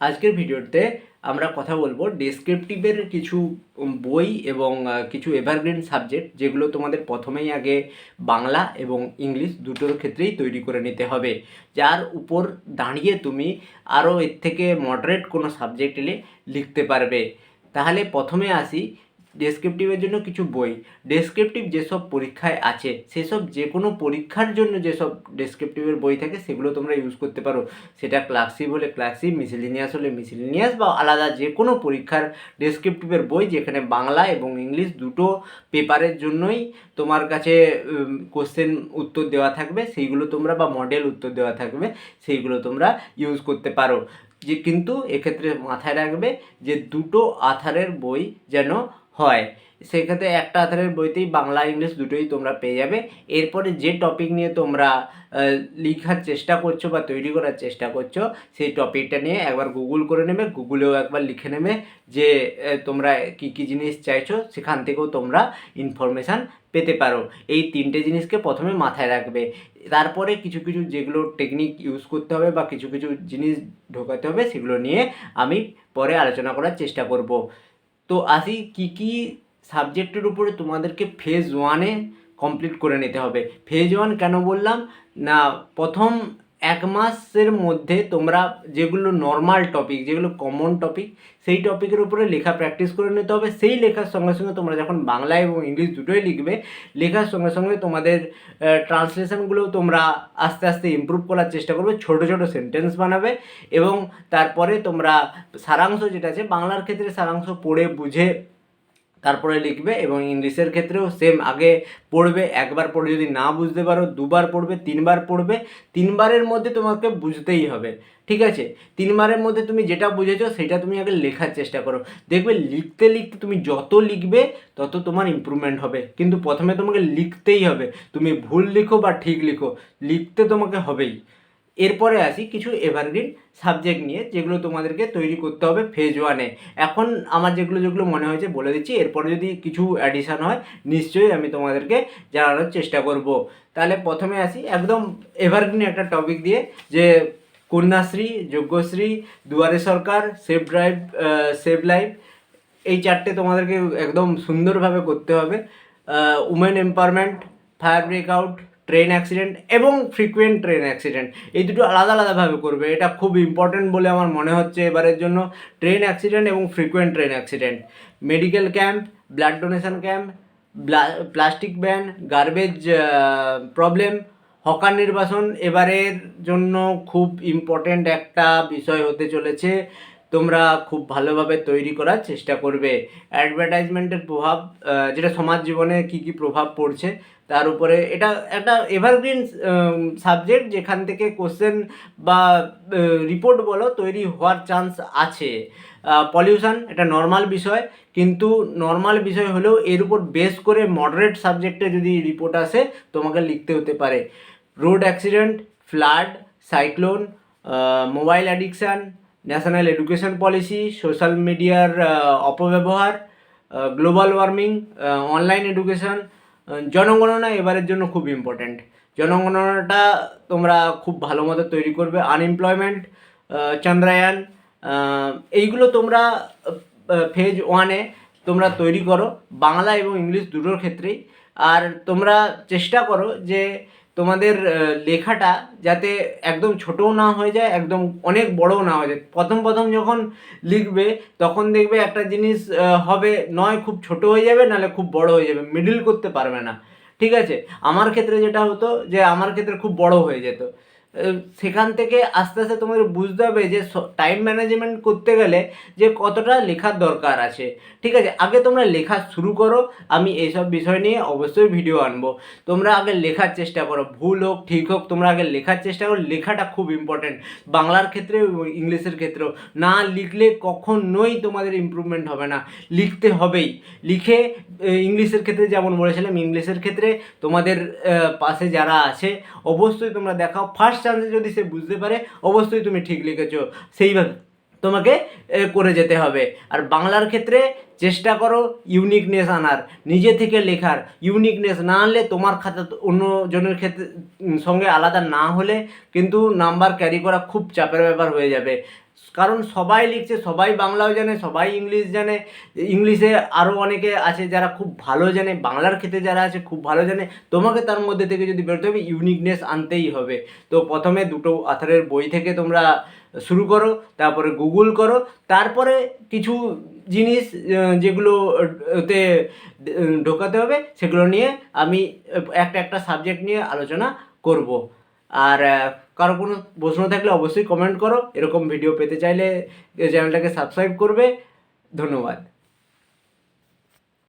আজকের ভিডিওতে আমরা কথা বলবো ডেসক্রিপটিভের কিছু বই এবং কিছু এভারগ্রিন সাবজেক্ট যেগুলো তোমাদের প্রথমেই আগে বাংলা এবং ইংলিশ দুটোর ক্ষেত্রেই তৈরি করে নিতে হবে, যার উপর দাঁড়িয়ে তুমি আরও এর থেকে মডারেট কোনো সাবজেক্ট এলে লিখতে পারবে। তাহলে প্রথমে আসি ডেসক্রিপটিভের জন্য কিছু বই। ডেসক্রিপটিভ যেসব পরীক্ষায় আছে সেসব যে কোনো পরীক্ষার জন্য যেসব ডেসক্রিপটিভের বই থাকে সেগুলো তোমরা ইউজ করতে পারো। সেটা ক্লাসিক হলে ক্লাসিক, মিসেলিনিয়াস হলে মিসেলিনিয়াস, বা আলাদা যে কোনো পরীক্ষার ডেসক্রিপটিভের বই যেখানে বাংলা এবং ইংলিশ দুটো পেপারের জন্যই তোমার কাছে কোশ্চেন উত্তর দেওয়া থাকবে সেইগুলো তোমরা, বা মডেল উত্তর দেওয়া থাকবে সেইগুলো তোমরা ইউজ করতে পারো। যে কিন্তু এক্ষেত্রে মাথায় রাখবে যে দুটো আথারের বই যেন হয়। সেক্ষেত্রে একটা আধারের বইতেই বাংলা ইংলিশ দুটোই তোমরা পেয়ে যাবে। এরপরে যে টপিক নিয়ে তোমরা লেখার চেষ্টা করছো বা তৈরি করার চেষ্টা করছো সেই টপিকটা নিয়ে একবার গুগল করে নেবে, গুগলেও একবার লিখে নেবে যে তোমরা কী কী জিনিস চাইছো, সেখান থেকেও তোমরা ইনফরমেশান পেতে পারো। এই তিনটে জিনিসকে প্রথমে মাথায় রাখবে। তারপরে কিছু কিছু যেগুলো টেকনিক ইউজ করতে হবে বা কিছু কিছু জিনিস ঢোকাতে হবে সেগুলো নিয়ে আমি পরে আলোচনা করার চেষ্টা করব। তো আসি কী কী সাবজেক্টের উপরে তোমাদেরকে ফেজ ওয়ানে কমপ্লিট করে নিতে হবে। ফেজ ওয়ান কেন বললাম না, প্রথম 1 মাসের মধ্যে তোমরা যেগুলো নর্মাল টপিক, যেগুলো কমন টপিক, সেই টপিকের উপরে লেখা প্র্যাকটিস করে নিতে হবে। সেই লেখার সঙ্গে সঙ্গে তোমরা যখন বাংলা এবং ইংলিশ দুটোই লিখবে, লেখার সঙ্গে সঙ্গে তোমাদের ট্রান্সলেশনগুলো তোমরা আস্তে আস্তে ইমপ্রুভ করার চেষ্টা করবে, ছোটো ছোটো সেন্টেন্স বানাবে এবং তারপরে তোমরা সারাংশ যেটা আছে, বাংলার ক্ষেত্রে সারাংশ পড়ে বুঝে তারপরে লিখবে এবং ইংলিশের ক্ষেত্রেও সেম, আগে পড়বে, একবার পড়ে যদি না বুঝতে পারো 2বার পড়বে, 3বার পড়বে। 3বারের মধ্যে তোমাকে বুঝতেই হবে, ঠিক আছে? 3বারের মধ্যে তুমি যেটা বুঝেছো সেটা তুমি আগে লেখার চেষ্টা করো। দেখবে লিখতে লিখতে তুমি যত লিখবে তত তোমার ইমপ্রুভমেন্ট হবে, কিন্তু প্রথমে তোমাকে লিখতেই হবে। তুমি ভুল লিখো বা ঠিক লিখো, লিখতে তোমাকে হবেই। এরপরে আসি কিছু এভারগ্রিন সাবজেক্ট নিয়ে যেগুলো তোমাদেরকে তৈরি করতে হবে ফেজ ওয়ানে। এখন আমার যেগুলো যেগুলো মনে হয়েছে বলে দিচ্ছি, এরপরে যদি কিছু অ্যাডিশান হয় নিশ্চয়ই আমি তোমাদেরকে জানানোর চেষ্টা করব। তাহলে প্রথমে আসি একদম এভারগ্রিন একটা টপিক দিয়ে, যে কন্যাশ্রী, যজ্ঞশ্রী, দুয়ারে সরকার, সেভ লাইফ, এই চারটে তোমাদেরকে একদম সুন্দরভাবে করতে হবে। Women empowerment, fire breakout, train accident এবং ফ্রিকুয়েন্ট ট্রেন অ্যাক্সিডেন্ট, এই দুটো আলাদা আলাদাভাবে করবে। এটা খুব ইম্পর্টেন্ট বলে আমার মনে হচ্ছে এবারের জন্য। ট্রেন অ্যাক্সিডেন্ট এবং frequent train accident, medical camp, blood donation camp, plastic ban, garbage problem, hawker নির্বাসন এবারের জন্য খুব ইম্পর্টেন্ট একটা বিষয় হতে চলেছে। তোমরা খুব ভালোভাবে তৈরি করার চেষ্টা করবে। অ্যাডভার্টাইজমেন্টের প্রভাব, যেটা সমাজ জীবনে কী কী প্রভাব পড়ছে তার উপরে, এটা একটা এভারগ্রিন সাবজেক্ট যেখান থেকে কোশ্চেন বা রিপোর্ট বলো তৈরি হওয়ার চান্স আছে। পলিউশন এটা নর্মাল বিষয়, কিন্তু নর্মাল বিষয় হলেও এর উপর বেস করে মডারেট সাবজেক্টে যদি রিপোর্ট আসে তোমাকে লিখতে হতে পারে। Road accident, flood, cyclone, mobile addiction, national education policy, social মিডিয়ার অপব্যবহার, গ্লোবাল ওয়ার্মিং, অনলাইন এডুকেশন, জনগণনা এবারের জন্য খুব ইম্পর্ট্যান্ট। জনগণনাটা তোমরা খুব ভালো মতো তৈরি করবে। আনএমপ্লয়মেন্ট, চন্দ্রায়ন, এইগুলো তোমরা ফেজ ওয়ানে তোমরা তৈরি করো বাংলা এবং ইংলিশ দুটোর ক্ষেত্রেই। আর তোমরা চেষ্টা করো যে তোমাদের লেখাটা যাতে একদম ছোটও না হয়ে যায়, একদম অনেক বড়ও না হয়ে যায়। প্রথম প্রথম যখন লিখবে তখন দেখবে একটা জিনিস হবে, নয় খুব ছোট হয়ে যাবে, নাহলে খুব বড় হয়ে যাবে, মিডল করতে পারবে না, ঠিক আছে? আমার ক্ষেত্রে যেটা হতো যে আমার ক্ষেত্রে খুব বড় হয়ে যেত। সেখান থেকে আস্তে আস্তে তোমাদের বুঝতে হবে যে টাইম ম্যানেজমেন্ট করতে গেলে যে কতটা লেখার দরকার আছে, ঠিক আছে? আগে তোমরা লেখা শুরু করো, আমি এইসব বিষয় নিয়ে অবশ্যই ভিডিও আনবো। তোমরা আগে লেখার চেষ্টা করো, ভুল হোক ঠিক হোক তোমরা আগে লেখার চেষ্টা করো। লেখাটা খুব ইম্পর্টেন্ট বাংলার ক্ষেত্রে, ইংলিশের ক্ষেত্রেও। না লিখলে কখনোই তোমাদের ইমপ্রুভমেন্ট হবে না, লিখতে হবেই। লিখে ইংলিশের ক্ষেত্রে যেমন বলেছিলাম, ইংলিশের ক্ষেত্রে তোমাদের পাশে যারা আছে অবশ্যই তোমরা দেখাও, ফার্স্ট চান্সে যদি সে বুঝতে পারে অবশ্যই তুমি ঠিক লিখেছো, সেইভাবে তোমাকে করে যেতে হবে। আর বাংলার ক্ষেত্রে চেষ্টা করো ইউনিকনেস আনার, নিজে থেকে লেখার। ইউনিকনেস না আনলে তোমার খাতা অন্য জনের ক্ষেত্রে সঙ্গে আলাদা না হলে কিন্তু নাম্বার ক্যারি করা খুব চাপের ব্যাপার হয়ে যাবে। কারণ সবাই লিখছে, সবাই বাংলাও জানে, সবাই ইংলিশ জানে, ইংলিশে আরও অনেকে আছে যারা খুব ভালো জানে, বাংলার ক্ষেত্রে যারা আছে খুব ভালো জানে। তোমাকে তার মধ্যে থেকে যদি বেরোতে হবে, ইউনিকনেস আনতেই হবে। তো প্রথমে দুটো অথরের বই থেকে তোমরা শুরু করো, তারপরে গুগল করো, তারপরে কিছু জিনিস যেগুলো ওতে ঢোকাতে হবে সেগুলো নিয়ে আমি একটা সাবজেক্ট নিয়ে আলোচনা করব। আর কারো কোনো প্রশ্ন থাকলে অবশ্যই কমেন্ট করো। এরকম ভিডিও পেতে চাইলে চ্যানেলটাকে সাবস্ক্রাইব করবে। ধন্যবাদ।